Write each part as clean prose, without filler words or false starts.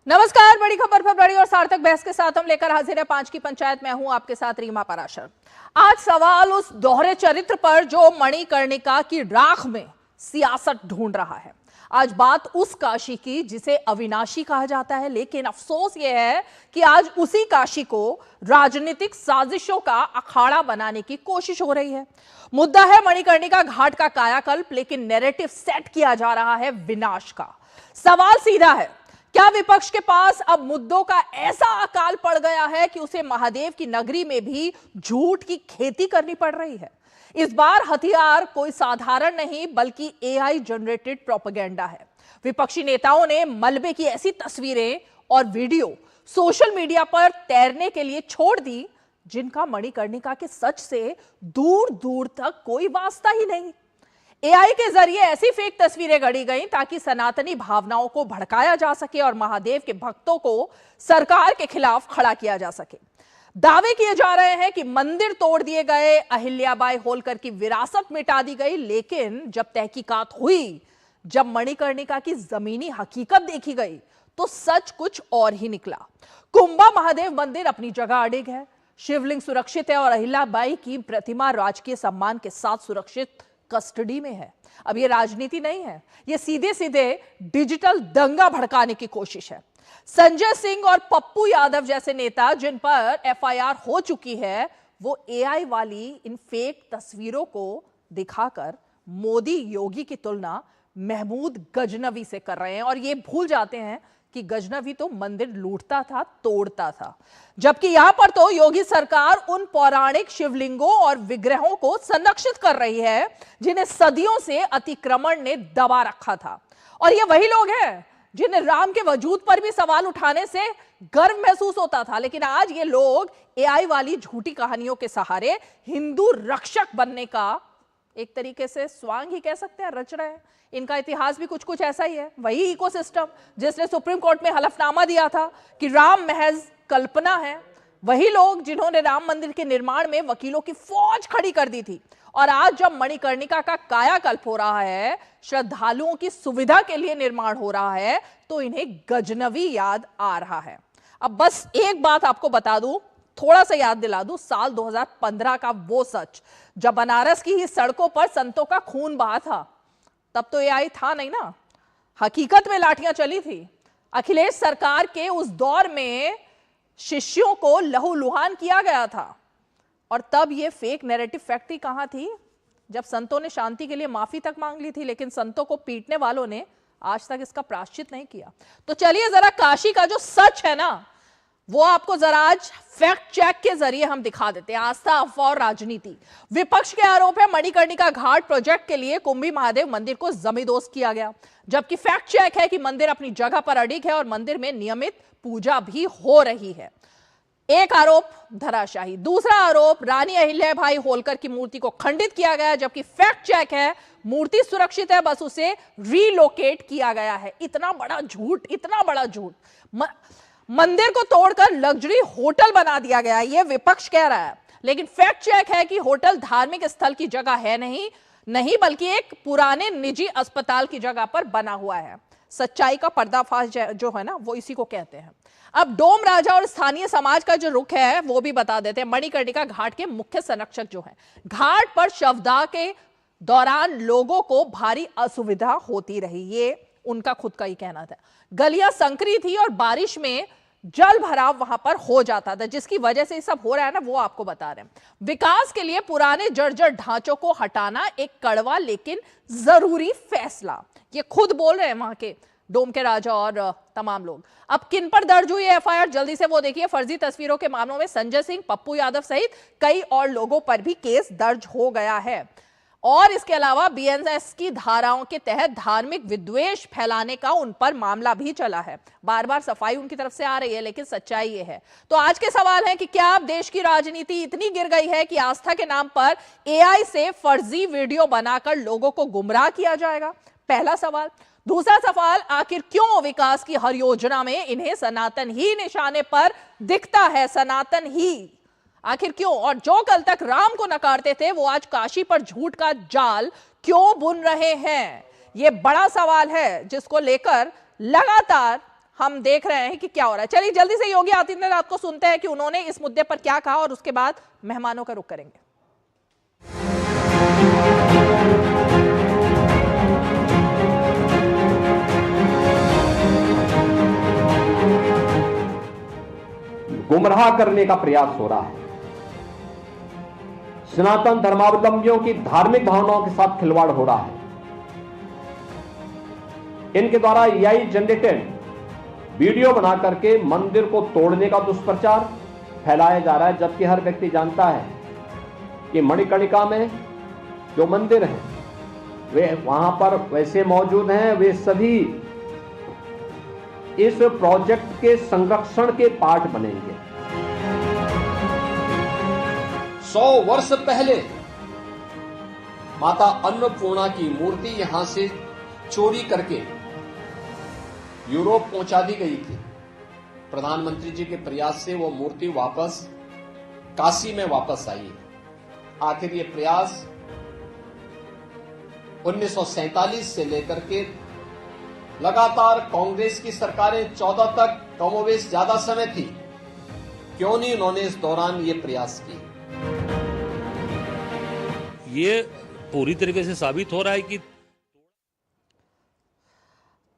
नमस्कार, बड़ी खबर पर बड़ी और सार्थक बहस के साथ हम लेकर हाजिर है 5 की पंचायत। मैं हूं आपके साथ रीमा पराशर। आज सवाल उस दोहरे चरित्र पर जो मणिकर्णिका की राख में सियासत ढूंढ रहा है। आज बात उस काशी की जिसे अविनाशी कहा जाता है, लेकिन अफसोस यह है कि आज उसी काशी को राजनीतिक साजिशों का अखाड़ा बनाने की कोशिश हो रही है। मुद्दा है मणिकर्णिका घाट का कायाकल्प, लेकिन नैरेटिव सेट किया जा रहा है विनाश का। सवाल सीधा है, क्या विपक्ष के पास अब मुद्दों का ऐसा अकाल पड़ गया है कि उसे महादेव की नगरी में भी झूठ की खेती करनी पड़ रही है? इस बार हथियार कोई साधारण नहीं बल्कि एआई जनरेटेड प्रोपेगेंडा है। विपक्षी नेताओं ने मलबे की ऐसी तस्वीरें और वीडियो सोशल मीडिया पर तैरने के लिए छोड़ दी जिनका मणिकर्णिका के सच से दूर दूर तक कोई वास्ता ही नहीं। एआई के जरिए ऐसी फेक तस्वीरें गढ़ी गईं ताकि सनातनी भावनाओं को भड़काया जा सके और महादेव के भक्तों को सरकार के खिलाफ खड़ा किया जा सके। दावे किए जा रहे हैं कि मंदिर तोड़ दिए गए, अहिल्याबाई होलकर की विरासत मिटा दी गई, लेकिन जब तहकीकात हुई, जब मणिकर्णिका की जमीनी हकीकत देखी गई, तो सच कुछ और ही निकला। कुंभा महादेव मंदिर अपनी जगह अडिग है, शिवलिंग सुरक्षित है और अहिल्याबाई की प्रतिमा राजकीय सम्मान के साथ सुरक्षित कस्टडी में है। अब ये राजनीति नहीं है, ये सीधे सीधे डिजिटल दंगा भड़काने की कोशिश है। संजय सिंह और पप्पू यादव जैसे नेता जिन पर एफआईआर हो चुकी है, वो एआई वाली इन फेक तस्वीरों को दिखाकर मोदी योगी की तुलना महमूद गजनवी से कर रहे हैं और ये भूल जाते हैं कि गजनवी तो मंदिर लूटता था, तोड़ता था, जबकि यहां पर तो योगी सरकार उन पौराणिक शिवलिंगों और विग्रहों को संरक्षित कर रही है जिन्हें सदियों से अतिक्रमण ने दबा रखा था। और ये वही लोग हैं जिन्हें राम के वजूद पर भी सवाल उठाने से गर्व महसूस होता था, लेकिन आज ये लोग एआई वाली झूठी कहानियों के सहारे हिंदू रक्षक बनने का एक तरीके से स्वांग ही कह सकते हैं रच रहे हैं। इनका इतिहास भी कुछ कुछ ऐसा ही है, वही इकोसिस्टम जिसने सुप्रीम कोर्ट में हलफनामा दिया था कि राम महज कल्पना है, वही लोग जिन्होंने राम मंदिर के निर्माण में वकीलों की फौज खड़ी कर दी थी। और आज जब मणिकर्णिका का कायाकल्प हो रहा है, श्रद्धालुओं की सुविधा के लिए निर्माण हो रहा है, तो इन्हें गजनवी याद आ रहा है। अब बस एक बात आपको बता दूं, थोड़ा सा याद दिला दूं, साल 2015 का वो सच जब बनारस की ही सड़कों पर संतों का खून बहा था, तब तो एआई था नहीं ना, हकीकत में लाठियां चली थी। अखिलेश सरकार के उस दौर में शिष्यों को लहूलुहान किया गया था और तब ये फेक नैरेटिव फैक्ट्री कहां थी, जब संतों ने शांति के लिए माफी तक मांग ली थी, लेकिन संतों को पीटने वालों ने आज तक इसका प्रायश्चित नहीं किया। तो चलिए जरा काशी का जो सच है ना, वो आपको जरा आज फैक्ट चेक के जरिए हम दिखा देते हैं। आस्था, अफवाह और राजनीति। विपक्ष के आरोप है मणिकर्णिका घाट प्रोजेक्ट के लिए कुंभी महादेव मंदिर को जमींदोज किया गया, जबकि फैक्ट चेक है कि मंदिर अपनी जगह पर अडिग है और मंदिर में नियमित पूजा भी हो रही है। एक आरोप धराशाही, दूसरा आरोप रानी अहिल्याबाई होलकर की मूर्ति को खंडित किया गया, जबकि फैक्ट चेक है मूर्ति सुरक्षित है, बस उसे रीलोकेट किया गया है। इतना बड़ा झूठ, इतना बड़ा झूठ। मंदिर को तोड़कर लग्जरी होटल बना दिया गया, यह विपक्ष कह रहा है, लेकिन फैक्ट चेक है कि होटल धार्मिक स्थल की जगह है नहीं बल्कि एक पुराने निजी अस्पताल की जगह पर बना हुआ है। सच्चाई का पर्दाफाश जो है ना, वो इसी को कहते हैं। अब डोम राजा और स्थानीय समाज का जो रुख है वो भी बता देते हैं। मणिकर्णिका घाट के मुख्य संरक्षक जो है, घाट पर शवदाह के दौरान लोगों को भारी असुविधा होती रही, ये उनका खुद का ही कहना था। गलियां संकरी थी और बारिश में जल भराव वहां पर हो जाता था, जिसकी वजह से ये सब हो रहा है ना, वो आपको बता रहे हैं। विकास के लिए पुराने जर्जर ढांचों को हटाना एक कड़वा लेकिन जरूरी फैसला, ये खुद बोल रहे हैं वहां के डोम के राजा और तमाम लोग। अब किन पर दर्ज हुई एफआईआर, जल्दी से वो देखिए। फर्जी तस्वीरों के मामलों में संजय सिंह, पप्पू यादव सहित कई और लोगों पर भी केस दर्ज हो गया है और इसके अलावा बीएनएस की धाराओं के तहत धार्मिक विद्वेष फैलाने का उन पर मामला भी चला है। बार बार सफाई उनकी तरफ से आ रही है, लेकिन सच्चाई ये है। तो आज के सवाल है कि क्या अब देश की राजनीति इतनी गिर गई है कि आस्था के नाम पर एआई से फर्जी वीडियो बनाकर लोगों को गुमराह किया जाएगा? पहला सवाल। दूसरा सवाल, आखिर क्यों विकास की हर योजना में इन्हें सनातन ही निशाने पर दिखता है? सनातन ही आखिर क्यों? और जो कल तक राम को नकारते थे वो आज काशी पर झूठ का जाल क्यों बुन रहे हैं? ये बड़ा सवाल है जिसको लेकर लगातार हम देख रहे हैं कि क्या हो रहा है। चलिए जल्दी से योगी आदित्यनाथ को सुनते हैं कि उन्होंने इस मुद्दे पर क्या कहा और उसके बाद मेहमानों का रुख करेंगे। गुमराह करने का प्रयास हो रहा है। सनातन धर्मावलंबियों की धार्मिक भावनाओं के साथ खिलवाड़ हो रहा है। इनके द्वारा एआई जनरेटेड वीडियो बना करके मंदिर को तोड़ने का दुष्प्रचार फैलाया जा रहा है, जबकि हर व्यक्ति जानता है कि मणिकर्णिका में जो मंदिर है वे वहां पर वैसे मौजूद हैं, वे सभी इस प्रोजेक्ट के संरक्षण के पार्ट बनेंगे। 100 वर्ष पहले माता अन्नपूर्णा की मूर्ति यहां से चोरी करके यूरोप पहुंचा दी गई थी। प्रधानमंत्री जी के प्रयास से वो मूर्ति वापस काशी में वापस आई है। आखिर ये प्रयास 1947 से लेकर के लगातार कांग्रेस की सरकारें 14 तक कमोबेश ज्यादा समय थी, क्यों नहीं उन्होंने इस दौरान ये प्रयास किए? ये पूरी तरीके से साबित हो रहा है कि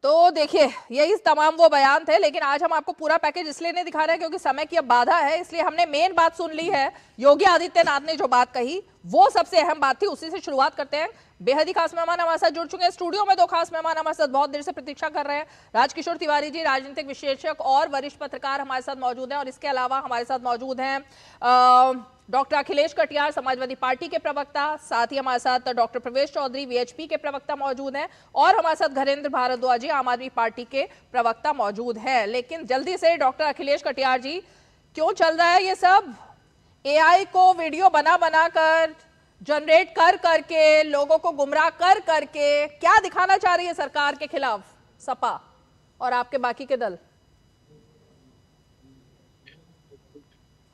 तो देखिए यही तमाम वो बयान थे, लेकिन आज हम आपको पूरा पैकेज इसलिए नहीं दिखा रहे हैं क्योंकि समय की अब बाधा है, इसलिए हमने मेन बात सुन ली है। योगी आदित्यनाथ ने जो बात कही वो सबसे अहम बात थी, उसी से शुरुआत करते हैं। बेहद ही खास मेहमान हमारे साथ जुड़ चुके हैं स्टूडियो में। 2 खास मेहमान हमारे साथ बहुत देर से प्रतीक्षा कर रहे हैं। राजकिशोर तिवारी जी राजनीतिक विश्लेषक और वरिष्ठ पत्रकार हमारे साथ मौजूद हैं, और इसके अलावा हमारे साथ मौजूद हैं डॉक्टर अखिलेश कटियार समाजवादी पार्टी के प्रवक्ता, साथ ही हमारे साथ डॉक्टर प्रवेश चौधरी वीएचपी के प्रवक्ता मौजूद हैं, और हमारे साथ घरेंद्र भारद्वाज जी आम आदमी पार्टी के प्रवक्ता मौजूद हैं। लेकिन जल्दी से डॉक्टर अखिलेश कटियार जी, क्यों चल रहा है ये सब? एआई को वीडियो बना कर जनरेट कर करके लोगों को गुमराह कर करके क्या दिखाना चाह रही है सरकार के खिलाफ सपा और आपके बाकी के दल?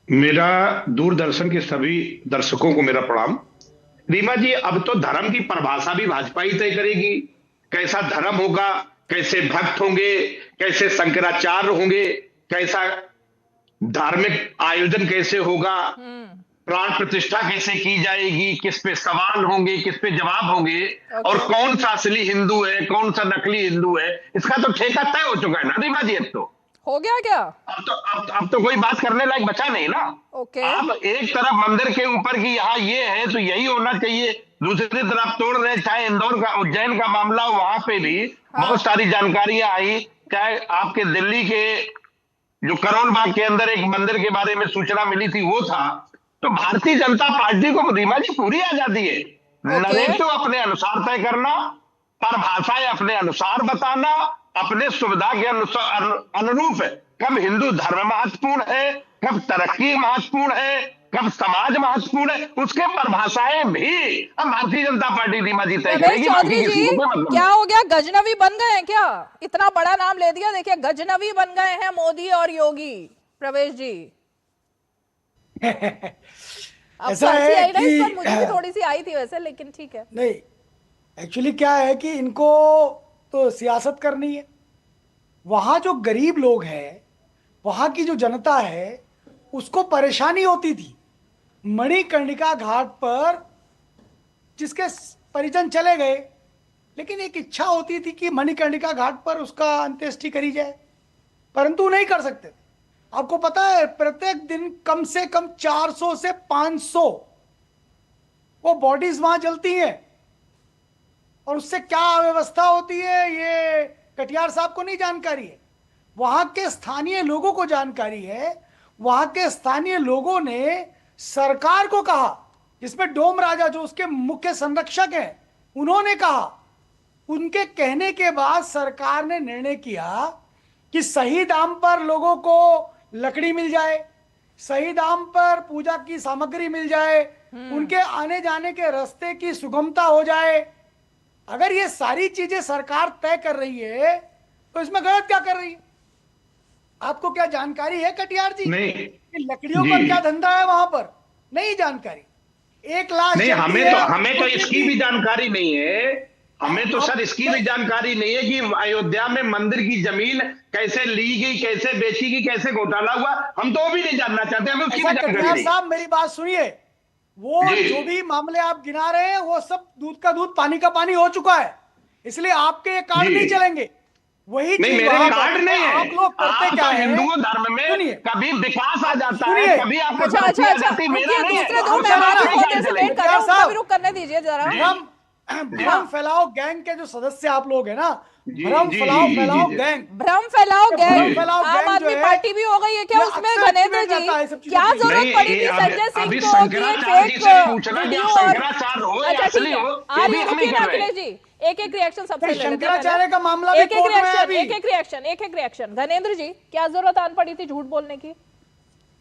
मेरा दूरदर्शन के सभी दर्शकों को मेरा प्रणाम। रीमा जी, अब तो धर्म की परिभाषा भी भाजपा ही तय करेगी। कैसा धर्म होगा, कैसे भक्त होंगे, कैसे शंकराचार्य होंगे, कैसा धार्मिक आयोजन कैसे होगा, प्राण प्रतिष्ठा कैसे की जाएगी, किस पे सवाल होंगे, किस पे जवाब होंगे, और कौन सा असली हिंदू है, कौन सा नकली हिंदू है, इसका तो ठेका तय हो चुका है ना रीमा जी। अब तो हो गया क्या? अब तो कोई बात करने लायक बचा नहीं ना। आप एक तरफ मंदिर के ऊपर की यहाँ ये है तो यही होना चाहिए, दूसरी तरफ तोड़ रहे। चाहे इंदौर का, उज्जैन का मामला, वहां पे भी बहुत सारी जानकारियां आई। चाहे आपके दिल्ली के जो करोल बाग के अंदर एक मंदिर के बारे में सूचना मिली थी वो था। तो भारतीय जनता पार्टी को रीमा जी पूरी आजादी है। नरेटिव अपने अनुसार तय करना, परिभाषाएं अपने अनुसार बताना, अपने सुविधा के अनुसार अनुरूप है। कब हिंदू धर्म महत्वपूर्ण है, कब तरक्की महत्वपूर्ण है, कब समाज महत्वपूर्ण है, उसके परिभाषाएं भी अब भारतीय जनता पार्टी रीमा जी तय करेगी। चौधरी जी, क्या हो गया? गजनवी बन गए हैं क्या? इतना बड़ा नाम ले दिया, देखिए गजनवी बन गए हैं मोदी और योगी। प्रवेश जी ऐसा है कि मुझे भी थोड़ी सी आई थी वैसे, लेकिन ठीक है। नहीं, एक्चुअली क्या है कि इनको तो सियासत करनी है। वहां जो गरीब लोग हैं, वहां की जो जनता है, उसको परेशानी होती थी। मणिकर्णिका घाट पर जिसके परिजन चले गए, लेकिन एक इच्छा होती थी कि मणिकर्णिका घाट पर उसका अंत्येष्टि करी जाए, परंतु नहीं कर सकते थे। आपको पता है प्रत्येक दिन कम से कम 400 से 500 वो बॉडीज वहां जलती हैं, और उससे क्या व्यवस्था होती है ये कटियार साहब को नहीं जानकारी है, वहां के स्थानीय लोगों को जानकारी है। वहां के स्थानीय लोगों ने सरकार को कहा, जिसमें डोम राजा जो उसके मुख्य संरक्षक हैं, उन्होंने कहा। उनके कहने के बाद सरकार ने निर्णय किया कि सही दाम पर लोगों को लकड़ी मिल जाए, सही दाम पर पूजा की सामग्री मिल जाए, उनके आने जाने के रास्ते की सुगमता हो जाए। अगर ये सारी चीजें सरकार तय कर रही है तो इसमें गलत क्या कर रही है? आपको क्या जानकारी है कटियार जी नहीं कि लकड़ियों का क्या धंधा है वहां पर? नहीं जानकारी। 1 लाख नहीं, हमें तो इसकी भी जानकारी नहीं है हमें तो सर इसकी भी जानकारी नहीं है कि अयोध्या में मंदिर की जमीन कैसे ली गई, कैसे बेची गई, कैसे घोटाला हुआ, हम तो वो भी नहीं जानना चाहते, हमें उसकी भी जानकारी नहीं। साहब मेरी बात सुनिए, वो जो भी मामले आप गिना रहे हैं वो सब दूध का दूध पानी का पानी हो चुका है, इसलिए आपके ये कार्ड नहीं चलेंगे। वही नहीं, मेरे कार्ड नहीं है। आप लोग करते क्या है, हिंदू धर्म में कभी विकास आ जाता है, कभी आपको अच्छा, मेरा नहीं है। दूसरे दो मेहमान बहुत देर से वेट कर रहे हैं, उनका भी रुक करने दीजिए जरा। भ्रम फैलाओ गैंग के जो सदस्य आप लोग हैं ना, भ्रम फैलाओ गैंग, भ्रम फैलाओ गैंग आम आदमी पार्टी भी हो गई है क्या उसमें? गणेंद्र जी क्या जरूरत पड़ी थी संजय सिंह को कि फेक वीडियो और अच्छा ठीक है आ रही रुकिए ना अखिलेश जी, एक एक रिएक्शन सबसे ले लेते हैं। शंकराचार्य का मामला एक एक रिएक्शन गणेंद्र जी, क्या जरूरत आन पड़ी थी झूठ बोलने की?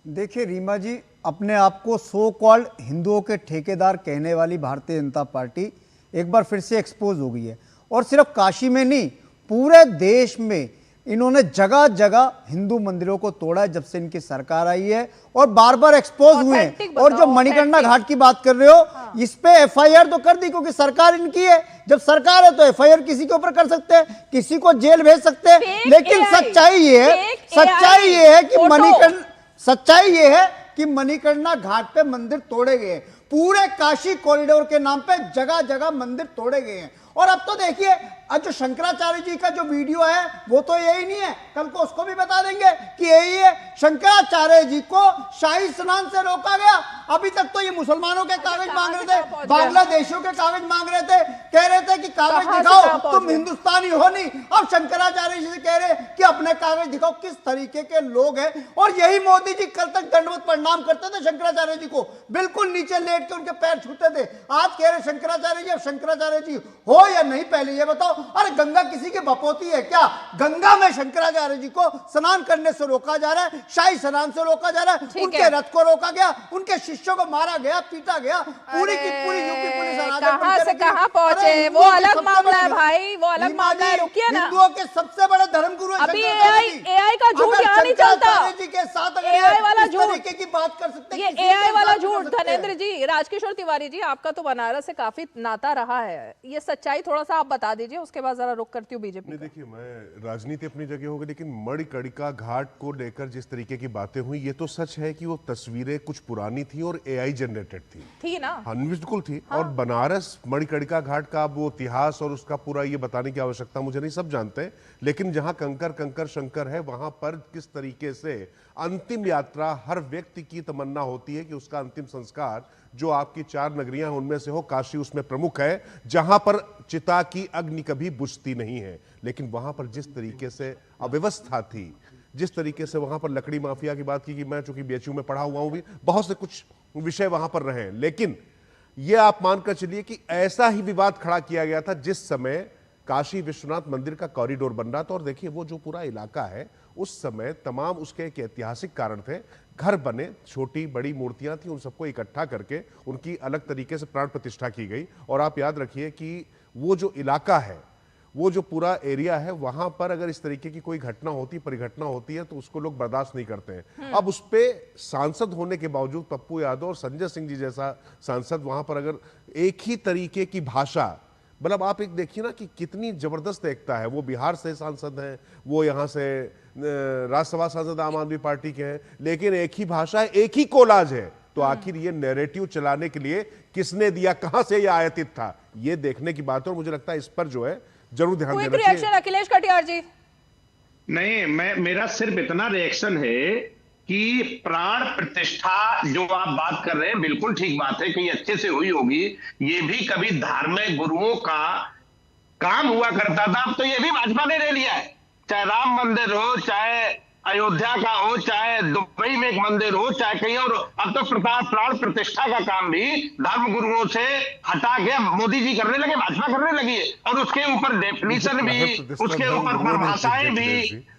देखिए रीमा जी, अपने आप को सो कॉल्ड हिंदुओं के ठेकेदार कहने वाली भारतीय जनता पार्टी एक बार फिर से एक्सपोज हो गई है, और सिर्फ काशी में नहीं पूरे देश में इन्होंने जगह जगह हिंदू मंदिरों को तोड़ा है जब से इनकी सरकार आई है, और बार बार एक्सपोज हुए हैं। और जो मणिकर्णिका घाट की बात कर रहे हो, इस पे एफआईआर तो कर दी क्योंकि सरकार इनकी है। जब सरकार है तो एफआईआर किसी के ऊपर कर सकते हैं, किसी को जेल भेज सकते हैं, लेकिन सच्चाई ये है कि मणिकर्णिका घाट पे मंदिर तोड़े गए, पूरे काशी कॉरिडोर के नाम पे जगह जगह मंदिर तोड़े गए हैं। और अब तो देखिए जो शंकराचार्य जी का जो वीडियो है वो तो यही नहीं है, कल को उसको भी बता देंगे कि यही है। शंकराचार्य जी को शाही स्नान से रोका गया, अभी तक तो ये मुसलमानों के कागज मांग रहे थे, बांग्लादेशियों के कागज मांग रहे थे, कह रहे थे कि कागज दिखाओ, तुम हिंदुस्तानी हो नहीं। अब शंकराचार्य जी से कह रहे कि अपने कागज दिखाओ। किस तरीके के लोग हैं। और यही मोदी जी कल तक दंडवत प्रणाम करते थे शंकराचार्य जी को, बिल्कुल नीचे लेट के उनके पैर छूते थे। आज कह रहे शंकराचार्य जी, अब शंकराचार्य जी हो या नहीं पहले ये बताओ। अरे गंगा किसी के बपोती है क्या? गंगा में शंकराचार्य जी को स्नान करने से रोका जा रहा है, शाही स्नान से रोका जा रहा है, उनके रथ को रोका गया, उनके शिष्यों को मारा गया, पीटा गया। पूरी की पूरी यूपी पुलिस कहां से कहां पहुंचे, वो अलग मामला है भाई, वो अलग मामला है। रुकिए ना, हिंदुओं के सबसे बड़े धर्मगुरु अभी एआई का झूठ यहाँ नहीं चलता। जी के साथ एआई वाला झूठ तरीके की बात कर सकते हैं, ये एआई वाला झूठ। धनेंद्र जी, राजकिशोर तिवारी जी, आपका तो बनारस से काफी नाता रहा है, ये सच्चाई थोड़ा सा आप बता दीजिए, उसके बाद जरा रुक करती हूँ बीजेपी। देखिए, मैं राजनीति अपनी जगह होगी, लेकिन मणिकर्णिका घाट को लेकर जिस तरीके की बातें हुई, ये तो सच है कि वो तस्वीरें कुछ पुरानी थी और एआई जनरेटेड थी ना? हाँ, बिल्कुल थी। हाँ। और बनारस मणिकर्णिका घाट का वो इतिहास और उसका पूरा ये बताने की आवश्यकता मुझे नहीं, सब जानते हैं। लेकिन जहां कंकर कंकर शंकर है, वहां पर किस तरीके से अंतिम यात्रा हर व्यक्ति की तमन्ना होती है कि उसका अंतिम संस्कार जो आपकी 4 नगरियां हैं उनमें से हो, काशी उसमें प्रमुख है, जहां पर चिता की अग्नि कभी बुझती नहीं है। लेकिन वहां पर जिस तरीके से अव्यवस्था थी, जिस तरीके से वहां पर लकड़ी माफिया की बात की, कि मैं चूंकि बीएचयू में पढ़ा हुआ हूं, भी बहुत से कुछ विषय वहां पर रहे, लेकिन यह आप मानकर चलिए कि ऐसा ही विवाद खड़ा किया गया था जिस समय काशी विश्वनाथ मंदिर का कॉरिडोर बन रहा था। और देखिए, वो जो पूरा इलाका है, उस समय तमाम उसके एक ऐतिहासिक कारण थे, घर बने, छोटी बड़ी मूर्तियां थी, उन सबको इकट्ठा करके उनकी अलग तरीके से प्राण प्रतिष्ठा की गई। और आप याद रखिए कि वो जो इलाका है, वो जो पूरा एरिया है, वहां पर अगर इस तरीके की कोई घटना होती, परिघटना होती है, तो उसको लोग बर्दाश्त नहीं करते हैं। अब उस पे सांसद होने के बावजूद पप्पू यादव और संजय सिंह जी जैसा सांसद वहां पर अगर एक ही तरीके की भाषा, मतलब आप एक देखिए ना कि कितनी जबरदस्त एकता है। वो बिहार से सांसद हैं, वो यहाँ से राज्यसभा सांसद आम आदमी पार्टी के हैं, लेकिन एक ही भाषा है, एक ही कोलाज है। तो आखिर ये नैरेटिव चलाने के लिए किसने दिया, कहां से ये आयातित था, ये देखने की बात है। और मुझे लगता है इस पर जो है जरूर ध्यान देना चाहिए। रिएक्शन अखिलेश कटियार जी? नहीं, मेरा सिर्फ इतना रिएक्शन है कि प्राण प्रतिष्ठा जो आप बात कर रहे हैं, बिल्कुल ठीक बात है कि अच्छे से हुई होगी। ये भी कभी धार्मिक गुरुओं का काम हुआ करता था, अब तो ये भी भाजपा ने ले लिया है। चाहे राम मंदिर हो, चाहे अयोध्या का हो, चाहे दुबई में एक मंदिर हो, चाहे कहीं और, अब तो प्राण प्रतिष्ठा का काम भी धर्म गुरुओं से हटा के मोदी जी करने लगे, भाजपा करने लगी है। और उसके ऊपर डेफिनेशन भी, उसके ऊपर परिभाषाएं भी,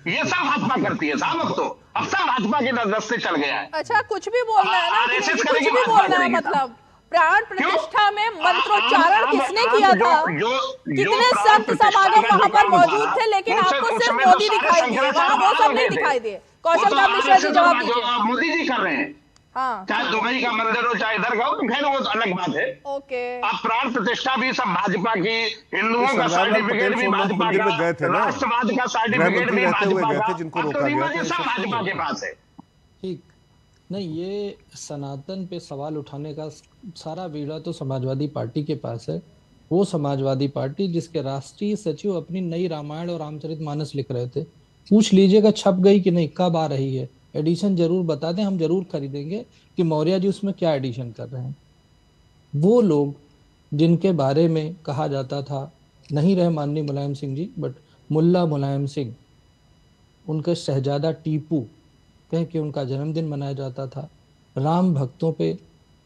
ये सब भाजपा करती है साहब। अब सब भाजपा के दस से चल गया है। अच्छा, कुछ भी बोलना है ना, कुछ भी बोलना है, मतलब प्राण प्रतिष्ठा में मंत्रोच्चारण किसने किया था? कितने संत समागम वहां पर मौजूद थे, लेकिन आपको सिर्फ मोदी दिखाई दिए, वहां वो सब नहीं दिखाई दिए। कौशल राम मिश्रा जी जवाब दीजिए। मोदी जी कर रहे हैं, हाँ। चाहे दुबई का मंदिर हो चाहे इधर का हो, तो खैर वो अलग बात है। ओके। अब प्राण प्रतिष्ठा भी सब भाजपा की, हिंदुओं का सर्टिफिकेट भी भाजपा का, राष्ट्रवाद का सर्टिफिकेट भी भाजपा का, सब भाजपा के पास है। ठीक नहीं, ये सनातन पे सवाल उठाने का सारा बीड़ा तो समाजवादी पार्टी के पास है। वो समाजवादी पार्टी जिसके राष्ट्रीय सचिव अपनी नई रामायण और रामचरितमानस लिख रहे थे, पूछ लीजिएगा छप गई कि नहीं, कब आ रही है, एडिशन जरूर बता दें, हम जरूर खरीदेंगे कि मौर्य जी उसमें क्या एडिशन कर रहे हैं। वो लोग जिनके बारे में कहा जाता था, नहीं रहे माननीय मुलायम सिंह जी, बट मुल्ला मुलायम सिंह, उनके शहजादा टीपू कह के उनका जन्मदिन मनाया जाता था। राम भक्तों पे,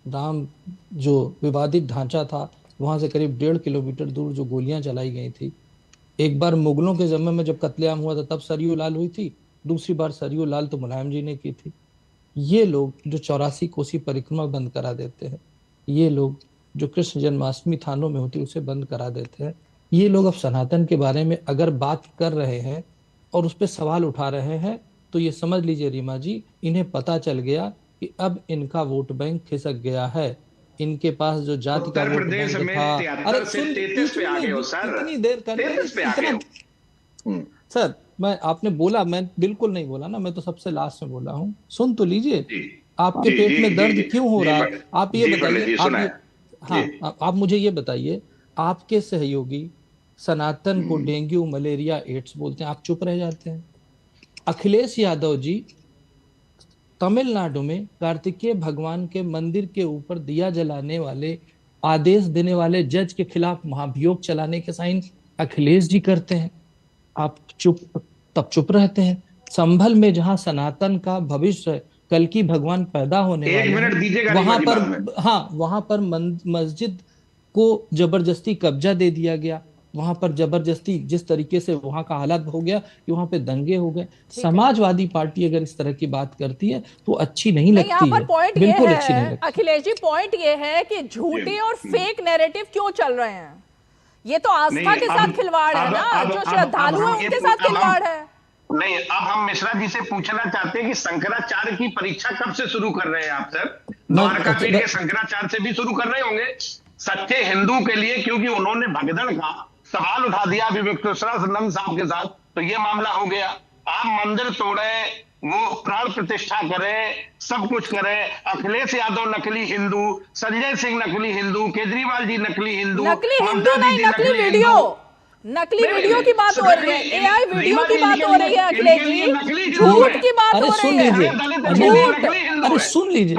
राम जो विवादित ढांचा था, वहां से करीब 1.5 किलोमीटर दूर जो गोलियां चलाई गई थी, एक बार मुगलों के ज़माने में जब कत्लेआम हुआ था तब सरयू लाल हुई थी, दूसरी बार सरयू लाल तो मुलायम जी ने की थी। ये लोग जो 84 कोसी परिक्रमा बंद करा देते हैं, ये लोग जो कृष्ण जन्माष्टमी थानों में होती है उसे बंद करा देते हैं, ये लोग अब सनातन के बारे में अगर बात कर रहे हैं और उस पर सवाल उठा रहे हैं, तो ये समझ लीजिए रीमा जी, इन्हें पता चल गया कि अब इनका वोट बैंक खिसक गया है। इनके पास जो जाति का वोट बैंक था, अरे सुन, कितनी देर सर, मैं आपने बोला, मैं बिल्कुल नहीं बोला ना, मैं तो सबसे लास्ट में बोला हूँ, सुन तो लीजिए। आपके पेट में दर्द क्यों हो रहा है, आप ये बताइए। आप मुझे ये बताइए, आपके सहयोगी सनातन को डेंगू, मलेरिया, एड्स बोलते हैं, आप चुप रह जाते हैं। अखिलेश यादव जी तमिलनाडु में कार्तिकेय भगवान के मंदिर के ऊपर दिया जलाने वाले, आदेश देने वाले जज के खिलाफ महाभियोग चलाने के साइन अखिलेश जी करते हैं, आप चुप रहते हैं। संभल में जहां सनातन का भविष्य, कल की भगवान पैदा होने वाले, वहां पर मस्जिद को जबरदस्ती कब्जा दे दिया गया, वहां पर जबरदस्ती जिस तरीके से वहां का हालात हो गया कि वहां पे दंगे हो गए। समाजवादी पार्टी अगर इस तरह की बात करती है तो अच्छी नहीं लगती है, बिल्कुल अच्छी नहीं लगती। अखिलेश जी, पॉइंट ये है कि झूठे और फेक नैरेटिव क्यों चल रहे हैं? ये तो आस्था के साथ खिलवाड़ है ना, जो श्रद्धालु है उनके साथ खिलवाड़ है। नहीं, अब हम मिश्रा जी से पूछना चाहते हैं कि शंकराचार्य की परीक्षा कब से शुरू कर रहे हैं आप सर? द्वारका पीठ के शंकराचार्य से भी शुरू कर रहे होंगे सच्चे हिंदू के लिए, क्योंकि उन्होंने भगदड़ का सवाल उठा दिया विवेकानंद साहब के साथ, तो ये मामला हो गया। आप मंदिर तोड़े, वो प्राण प्रतिष्ठा करे, सब कुछ करे। अखिलेश यादव नकली हिंदू, संजय सिंह नकली हिंदू, केजरीवाल जी नकली हिंदू, नकली हिंदू नहीं, नकली वीडियो, नकली वीडियो की बात हो रही है, एआई वीडियो की बात हो रही है अखिलेश जी, झूठ की बात हो रही है, अरे सुन लीजिए,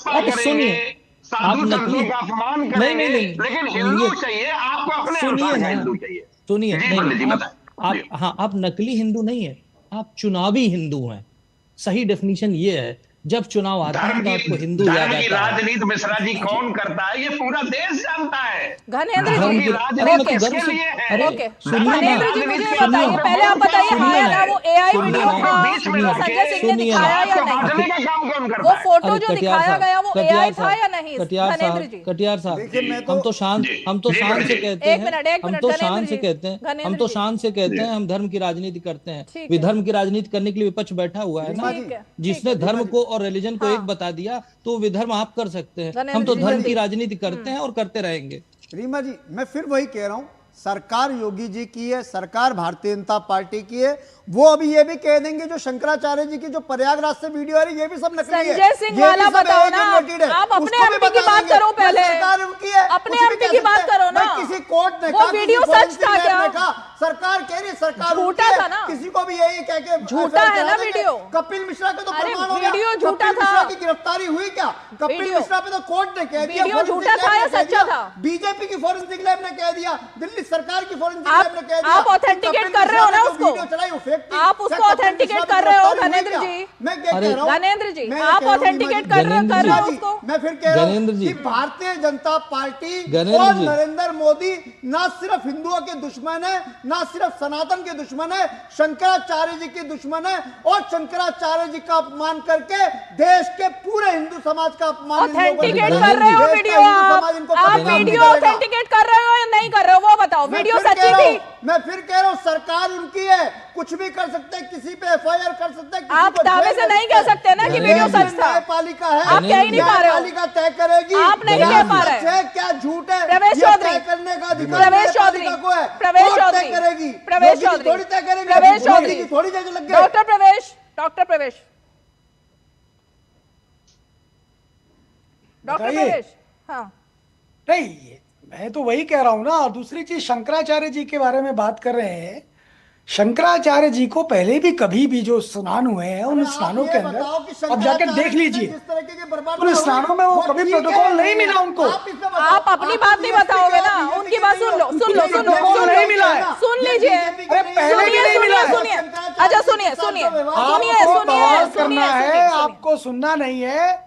अरे सुनिए, आप नकली का अपमान करेंगे, लेकिन हिंदू चाहिए आपको, अपने अनुसार हिंदू चाहिए। सुनिए, आप नकली हिंदू नहीं है, आप चुनावी हिंदू हैं। सही डेफिनेशन ये है, जब चुनाव आता है तो आपको हिंदू याद आता है। राजनीति मिश्रा जी कौन करता है ये पूरा देश जानता है। घनेंद्र जी, मुझे बताइए, पहले आप बताइए, हाँ या ना वो एआई वीडियो था संजय सिंह ने दिखाया या नहीं? वो फोटो जो दिखाया गया वो एआई था या नहीं? कटियार साहब, हम तो शान से कहते हैं, हम धर्म की राजनीति करते हैं। विधर्म की राजनीति करने के लिए विपक्ष बैठा हुआ है ना, जिसने धर्म को और रिलीजन को एक बता दिया तो विधर्म आप कर सकते हैं, हम तो धर्म की राजनीति करते हैं और करते रहेंगे। रीमा जी, मैं फिर वही कह रहा हूं, सरकार योगी जी की है, सरकार भारतीय जनता पार्टी की है। वो अभी ये भी कह देंगे जो शंकराचार्य जी की जो प्रयागराज से वीडियो आ रही है ये भी सब नकली है। संजय सिंह वाला बताओ ना, आप अपने एमपी की बात करो, पहले अपने एमपी की बात करो ना। किसी कोर्ट ने वो वीडियो सच था क्या? सरकार कह रही है, सरकार झूठा था ना, किसी को भी यही कह के झूठा है ना वीडियो। कपिल मिश्रा का तो प्रमाण हो गया, वीडियो झूठा था, की गिरफ्तारी हुई क्या? कपिल मिश्रा पे तो कोर्ट ने कह दिया वीडियो झूठा था या सच्चा था? बीजेपी की फॉरेंसिक लैब ने कह दिया, दिल्ली सरकार की फॉरेंसिक लैब ने कह दिया। आप ऑथेंटिकेट कर रहे हो ना उसको, आप उसको ऑथेंटिकेट कर रहे हो घनेंद्र जी। मैं क्या कह रहा हूं घनेंद्र जी, आप ऑथेंटिकेट कर रहे हो उसको। मैं फिर कह रहा हूं कि भारतीय जनता पार्टी और नरेंद्र मोदी ना सिर्फ हिंदुओं के दुश्मन है, ना सिर्फ सनातन के दुश्मन है, शंकराचार्य जी के दुश्मन है, और शंकराचार्य जी का अपमान करके देश के पूरे हिंदू समाज का अपमान। ऑथेंटिकेट कर रहे हो वीडियो, आप वीडियो ऑथेंटिकेट कर रहे हो या नहीं कर रहे हो वो बताओ, वीडियो सच्ची थी? मैं फिर कह रहा हूँ सरकार उनकी है, कुछ भी कर सकते हैं, किसी पे एफआईआर कर सकते हैं। आप दावे से नहीं कह सकते ना कि वीडियो सच था। न्यायपालिका है, आप कह ही नहीं पा रहे हो। न्यायपालिका तय करेगी, आप नहीं कह पा रहे, क्या झूठ है, प्रवेश चौधरी करने का अधिकार प्रवेश चौधरी को है, प्रवेश चौधरी करेगी, प्रवेश चौधरी थोड़ी तय करेगी, प्रवेश चौधरी थोड़ी जगह लग गई। डॉक्टर प्रवेश डॉक्टर प्रवेश हाँ नहीं, मैं तो वही कह रहा हूं ना। और दूसरी चीज, शंकराचार्य जी के बारे में बात कर रहे हैं। शंकराचार्य जी को पहले भी कभी भी जो स्नान हुए हैं उन स्नानों के अंदर अब जाकर देख लीजिए, उन स्नानों में वो कभी प्रोटोकॉल नहीं मिला उनको। आप अपनी बात नहीं बताओगे ना, उनकी बात सुन लो सुन लो सुन लो, नहीं मिला है, सुन लीजिए। अरे पहले भी नहीं मिला है। सुनिए, अच्छा सुनिए सुनिए सुनिए आपको बवाल सुनिए करना है, आपको सुनना नहीं है।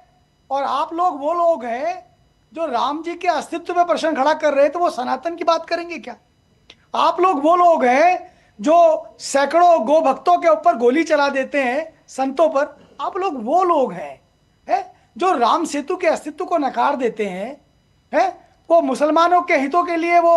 और आप लोग वो लोग हैं जो राम जी के अस्तित्व पे प्रश्न खड़ा कर रहे हैं, तो वो सनातन की बात करेंगे क्या? आप लोग वो लोग हैं जो सैकड़ों गो भक्तों के ऊपर गोली चला देते हैं, संतों पर। आप लोग वो लोग हैं जो राम सेतु के अस्तित्व को नकार देते हैं। वो मुसलमानों के हितों के लिए वो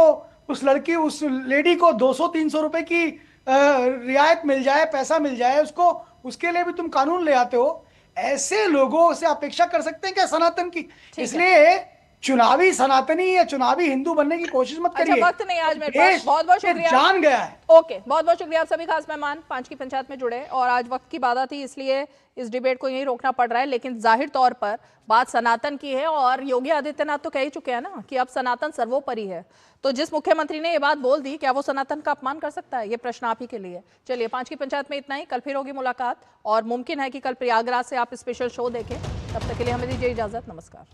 उस लड़की, उस लेडी को 200-300 रुपए की रियायत मिल जाए, पैसा मिल जाए उसको, उसके लिए भी तुम कानून ले आते हो। ऐसे लोगों से अपेक्षा कर सकते हैं क्या सनातन की? इसलिए चुनावी सनातनी या चुनावी हिंदू बनने की कोशिश मत करिए। अच्छा, वक्त नहीं आज मेरे पास। बहुत बहुत शुक्रिया, जान गया है। ओके, बहुत बहुत शुक्रिया आप सभी खास मेहमान 5 की पंचायत में जुड़े। और आज वक्त की बाधा थी इसलिए इस डिबेट को यहीं रोकना पड़ रहा है, लेकिन जाहिर तौर पर बात सनातन की है। और योगी आदित्यनाथ तो कह ही चुके हैं ना कि अब सनातन सर्वोपरि है। तो जिस मुख्यमंत्री ने ये बात बोल दी, क्या वो सनातन का अपमान कर सकता है? ये प्रश्न आप ही के लिए। चलिए, 5 की पंचायत में इतना ही। कल फिर होगी मुलाकात और मुमकिन है कि कल प्रयागराज से आप स्पेशल शो देखें। तब तक के लिए हमें दीजिए इजाजत। नमस्कार।